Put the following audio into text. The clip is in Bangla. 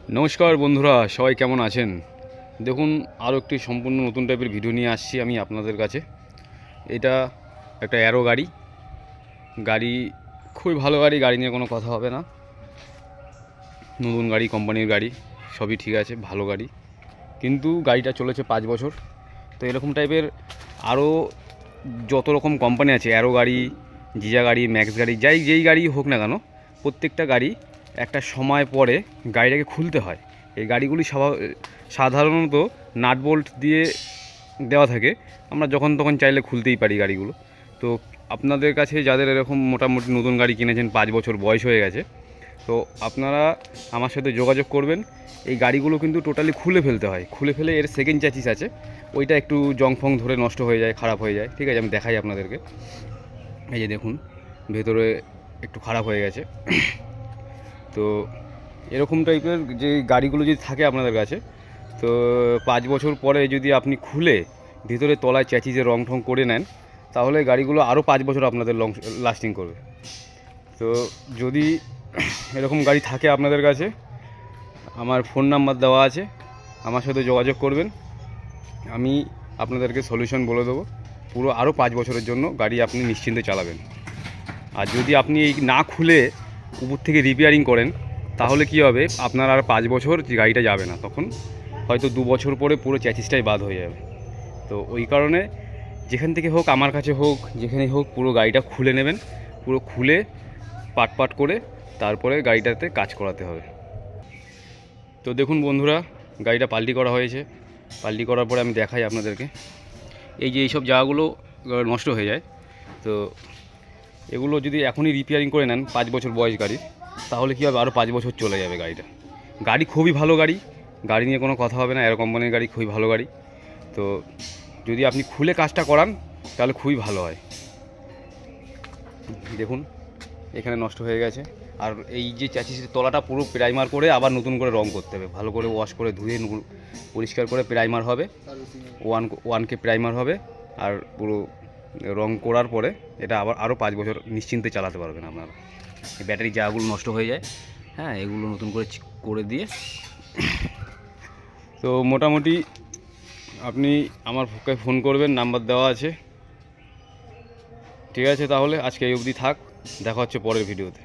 নমস্কার বন্ধুরা, সবাই কেমন আছেন? দেখুন, আরও একটি সম্পূর্ণ নতুন টাইপের ভিডিও নিয়ে আসছি আমি আপনাদের কাছে। এটা একটা অ্যারো গাড়ি। গাড়ি খুবই ভালো গাড়ি, গাড়ি নিয়ে কোনো কথা হবে না। নতুন গাড়ি, কোম্পানির গাড়ি, সবই ঠিক আছে, ভালো গাড়ি। কিন্তু গাড়িটা চলেছে 5 বছর। তো এরকম টাইপের আরও যত রকম কোম্পানি আছে, অ্যারো গাড়ি, জিজা গাড়ি, ম্যাক্স গাড়ি, যেই গাড়ি হোক না কেন, প্রত্যেকটা গাড়ি একটা সময় পরে গাড়িটাকে খুলতে হয়। এই গাড়িগুলি সাধারণত নাট বোল্ট দিয়ে দেওয়া থাকে, আমরা যখন তখন চাইলে খুলতেই পারি গাড়িগুলো। তো আপনাদের কাছে যাদের এরকম মোটামুটি নতুন গাড়ি কিনেছেন, 5 বছর বয়স হয়ে গেছে, তো আপনারা আমার সাথে যোগাযোগ করবেন। এই গাড়িগুলো কিন্তু টোটালি খুলে ফেলতে হয়। খুলে ফেলে এর সেকেন্ড চ্যাসিস আছে, ওইটা একটু জংফং ধরে নষ্ট হয়ে যায়, খারাপ হয়ে যায়। ঠিক আছে, আমি দেখাই আপনাদেরকে। এই যে দেখুন, ভেতরে একটু খারাপ হয়ে গেছে। তো এরকম টাইপের যে গাড়িগুলো যদি থাকে আপনাদের কাছে, তো 5 বছর পরে যদি আপনি খুলে ভিতরে তলায় চ্যাচিসে রং ঠং করে নেন, তাহলে গাড়িগুলো আরও 5 বছর আপনাদের লাস্টিং করবে। তো যদি এরকম গাড়ি থাকে আপনাদের কাছে, আমার ফোন নাম্বার দেওয়া আছে, আমার সাথে যোগাযোগ করবেন। আমি আপনাদেরকে সলিউশন বলে দেবো। পুরো আরও 5 বছরের জন্য গাড়ি আপনি নিশ্চিন্তে চালাবেন। আর যদি আপনি এই না খুলে উপর থেকে রিপেয়ারিং করেন, তাহলে কি হবে, আপনার আর 5 বছর গাড়িটা যাবে না, তখন হয়তো 2 বছর পরে পুরো চ্যাসিসটাই বাদ হয়ে যাবে। তো ওই কারণে যেখান থেকে হোক, আমার কাছে হোক, যেখানেই হোক, পুরো গাড়িটা খুলে নেবেন। পুরো খুলে পাট করে তারপরে গাড়িটাতে কাজ করাতে হবে। তো দেখুন বন্ধুরা, গাড়িটা পাল্টি করা হয়েছে। পাল্টি করার পরে আমি দেখাই আপনাদেরকে। এই যে এইসব জায়গাগুলো নষ্ট হয়ে যায়, তো এগুলো যদি এখনই রিপেয়ারিং করে নেন 5 বছর বয়স গাড়ির, তাহলে কী হবে, আরও 5 বছর চলে যাবে গাড়িটা। গাড়ি খুবই ভালো গাড়ি, গাড়ি নিয়ে কোনো কথা হবে না। এর কোম্পানির গাড়ি খুবই ভালো গাড়ি। তো যদি আপনি খুলে কাজটা করান, তাহলে খুবই ভালো হয়। দেখুন, এখানে নষ্ট হয়ে গেছে। আর এই যে চ্যাসিসের তলাটা পুরো প্রাইমার করে আবার নতুন করে রং করতে হবে, ভালো করে ওয়াশ করে ধুয়ে পরিষ্কার করে প্রাইমার হবে, ওয়ানকে প্রাইমার হবে। আর পুরো রং করার পরে এটা আবার আরও 5 বছর নিশ্চিন্তে চালাতে পারবেন আপনারা। এই ব্যাটারি জায়গাগুলো নষ্ট হয়ে যায়, হ্যাঁ, এগুলো নতুন করে করে দিয়ে। তো মোটামুটি আপনি আমার ফোন করবেন, নাম্বার দেওয়া আছে। ঠিক আছে, তাহলে আজকে এই অবধি থাক, দেখা হচ্ছে পরের ভিডিওতে।